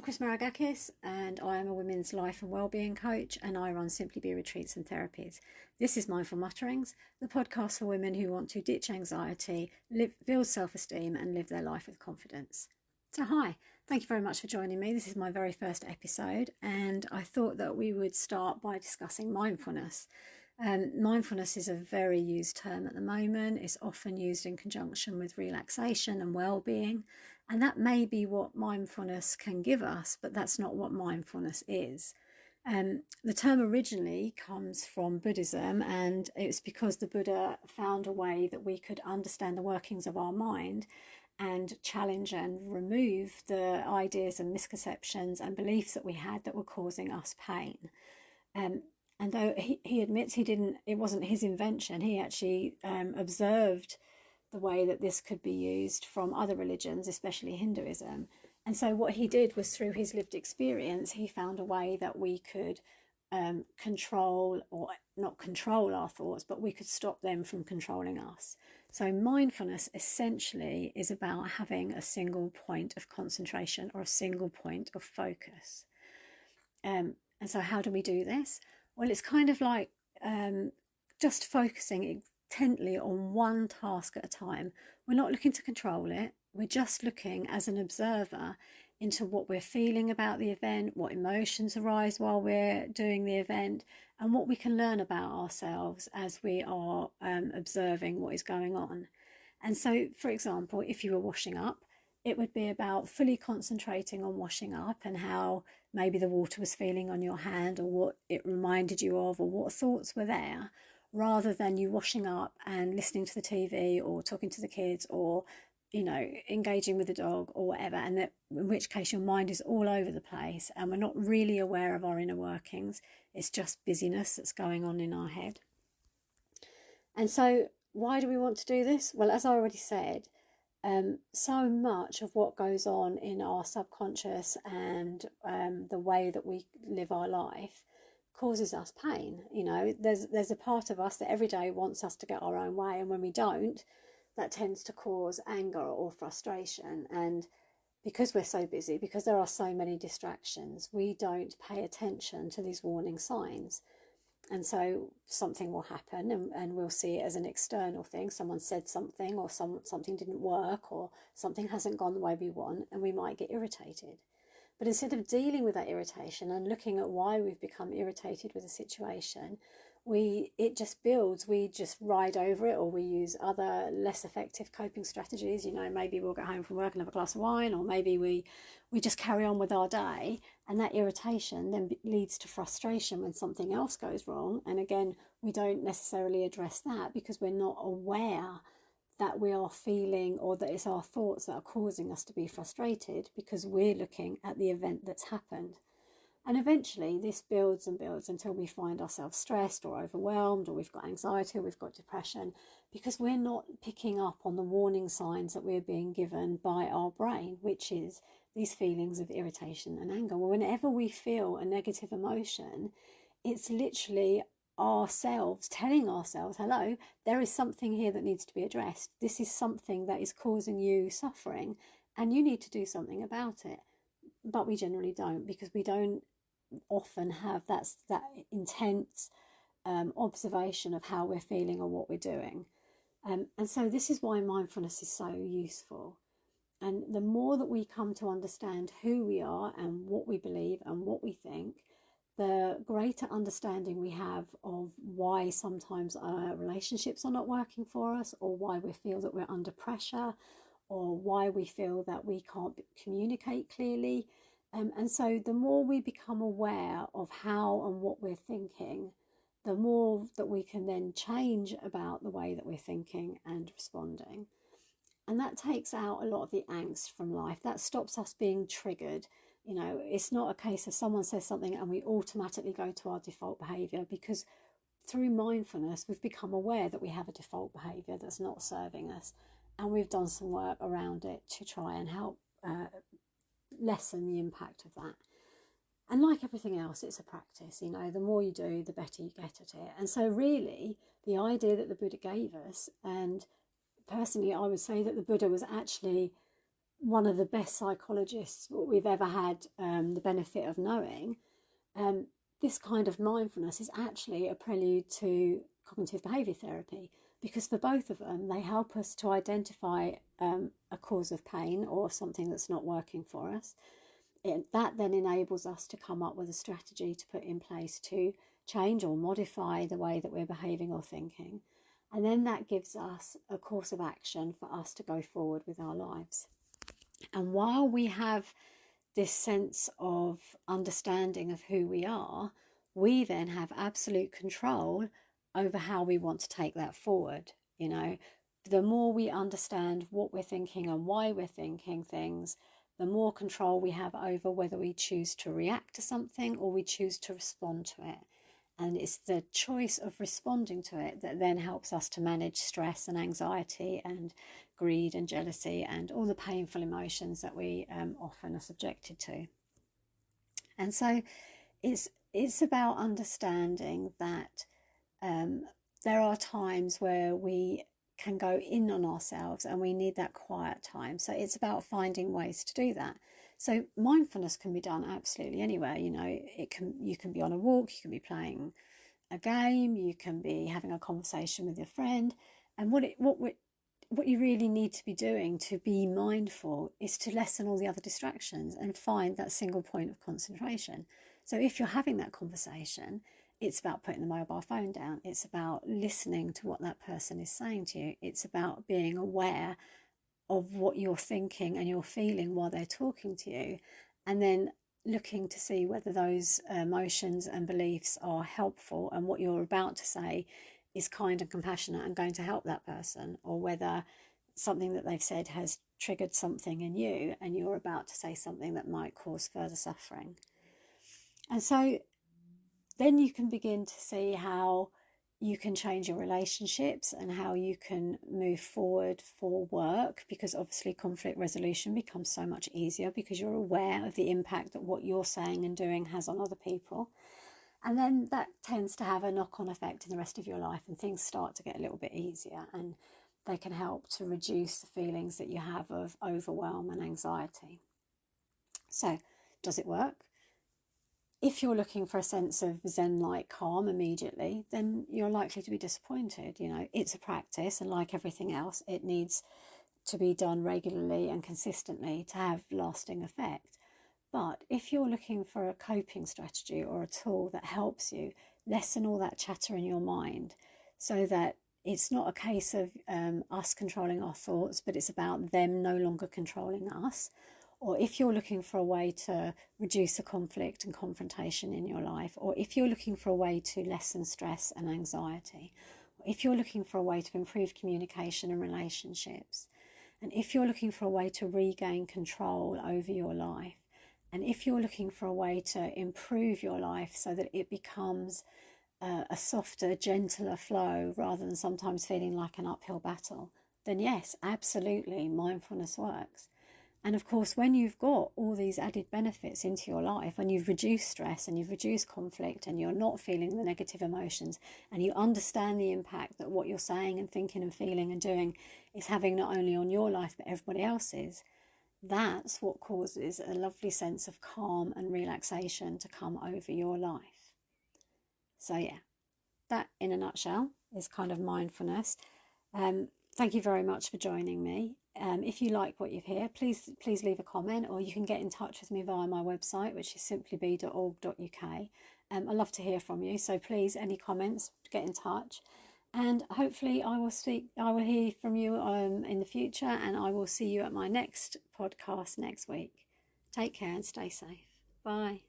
I'm Chris Maragakis, and I am a women's life and wellbeing coach, and I run Simply Be retreats and therapies. This is Mindful Mutterings, the podcast for women who want to ditch anxiety, build self-esteem, and live their life with confidence. So hi, thank you very much for joining me. This is my very first episode, and I thought that we would start by discussing mindfulness. Mindfulness is a very used term at the moment. It's often used in conjunction with relaxation and well-being, and that may be what mindfulness can give us, but that's not what mindfulness is. The term originally comes from Buddhism, and it's because the Buddha found a way that we could understand the workings of our mind and challenge and remove the ideas and misconceptions and beliefs that we had that were causing us pain. And though he admits it wasn't his invention, he actually observed the way that this could be used from other religions, especially Hinduism. And so what he did was, through his lived experience, he found a way that we could control, or not control our thoughts, but we could stop them from controlling us. So mindfulness essentially is about having a single point of concentration or a single point of focus. And so how do we do this? Well, it's kind of like just focusing intently on one task at a time. We're not looking to control it. We're just looking as an observer into what we're feeling about the event, what emotions arise while we're doing the event, and what we can learn about ourselves as we are observing what is going on. And so, for example, if you were washing up, it would be about fully concentrating on washing up and how maybe the water was feeling on your hand, or what it reminded you of, or what thoughts were there, rather than you washing up and listening to the TV or talking to the kids, or engaging with the dog or whatever, and that, in which case your mind is all over the place and we're not really aware of our inner workings. It's just busyness that's going on in our head. And so why do we want to do this? Well, as I already said, so much of what goes on in our subconscious and the way that we live our life causes us pain. There's a part of us that every day wants us to get our own way, and when we don't, that tends to cause anger or frustration. And because we're so busy, because there are so many distractions, we don't pay attention to these warning signs. And so something will happen, and we'll see it as an external thing. Someone said something, or something didn't work, or something hasn't gone the way we want, and we might get irritated. But instead of dealing with that irritation and looking at why we've become irritated with a situation, it just builds. We just ride over it, or we use other less effective coping strategies. Maybe we'll get home from work and have a glass of wine, or maybe we just carry on with our day, and that irritation then leads to frustration when something else goes wrong. And again, we don't necessarily address that because we're not aware that we are feeling, or that it's our thoughts that are causing us to be frustrated, because we're looking at the event that's happened. And eventually this builds and builds until we find ourselves stressed or overwhelmed, or we've got anxiety, or we've got depression, because we're not picking up on the warning signs that we're being given by our brain, which is these feelings of irritation and anger. Well, whenever we feel a negative emotion, it's literally ourselves telling ourselves, hello, there is something here that needs to be addressed. This is something that is causing you suffering, and you need to do something about it. But we generally don't, because we don't often have that intense observation of how we're feeling or what we're doing. And so this is why mindfulness is so useful. And the more that we come to understand who we are and what we believe and what we think, the greater understanding we have of why sometimes our relationships are not working for us, or why we feel that we're under pressure, or why we feel that we can't communicate clearly. And so the more we become aware of how and what we're thinking, the more that we can then change about the way that we're thinking and responding. And that takes out a lot of the angst from life. That stops us being triggered. It's not a case of someone says something and we automatically go to our default behaviour, because through mindfulness we've become aware that we have a default behaviour that's not serving us, and we've done some work around it to try and help lessen the impact of that. And like everything else, it's a practice. The more you do, the better you get at it. And so really, the idea that the Buddha gave us, and personally I would say that the Buddha was actually one of the best psychologists we've ever had the benefit of knowing, this kind of mindfulness is actually a prelude to cognitive behaviour therapy, because for both of them, they help us to identify a cause of pain or something that's not working for us. That then enables us to come up with a strategy to put in place to change or modify the way that we're behaving or thinking. And then that gives us a course of action for us to go forward with our lives. And while we have this sense of understanding of who we are, we then have absolute control over how we want to take that forward. You know, the more we understand what we're thinking and why we're thinking things, the more control we have over whether we choose to react to something or we choose to respond to it. And it's the choice of responding to it that then helps us to manage stress and anxiety and greed and jealousy and all the painful emotions that we often are subjected to. And so it's about understanding that there are times where we can go in on ourselves and we need that quiet time. So it's about finding ways to do that. So mindfulness can be done absolutely anywhere. You know, you can be on a walk, you can be playing a game, you can be having a conversation with your friend. And what you really need to be doing to be mindful is to lessen all the other distractions and find that single point of concentration. So if you're having that conversation, it's about putting the mobile phone down. It's about listening to what that person is saying to you. It's about being aware of what you're thinking and you're feeling while they're talking to you, and then looking to see whether those emotions and beliefs are helpful and what you're about to say is kind and compassionate and going to help that person, or whether something that they've said has triggered something in you and you're about to say something that might cause further suffering. And so then you can begin to see how you can change your relationships and how you can move forward for work, because obviously conflict resolution becomes so much easier because you're aware of the impact that what you're saying and doing has on other people. And then that tends to have a knock-on effect in the rest of your life, and things start to get a little bit easier, and they can help to reduce the feelings that you have of overwhelm and anxiety. So, does it work? If you're looking for a sense of Zen-like calm immediately, then you're likely to be disappointed. You know, it's a practice, and like everything else, it needs to be done regularly and consistently to have lasting effect. But if you're looking for a coping strategy or a tool that helps you lessen all that chatter in your mind, so that it's not a case of us controlling our thoughts, but it's about them no longer controlling us. Or if you're looking for a way to reduce the conflict and confrontation in your life, or if you're looking for a way to lessen stress and anxiety, or if you're looking for a way to improve communication and relationships, and if you're looking for a way to regain control over your life, and if you're looking for a way to improve your life so that it becomes a softer, gentler flow rather than sometimes feeling like an uphill battle, then yes, absolutely, mindfulness works. And of course, when you've got all these added benefits into your life, and you've reduced stress and you've reduced conflict and you're not feeling the negative emotions, and you understand the impact that what you're saying and thinking and feeling and doing is having not only on your life but everybody else's, that's what causes a lovely sense of calm and relaxation to come over your life. So yeah, that in a nutshell is kind of mindfulness. Thank you very much for joining me. If you like what you hear, please leave a comment, or you can get in touch with me via my website, which is simplybe.org.uk. I'd love to hear from you, so please, any comments, get in touch. And hopefully I will hear from you in the future, and I will see you at my next podcast next week. Take care and stay safe. Bye.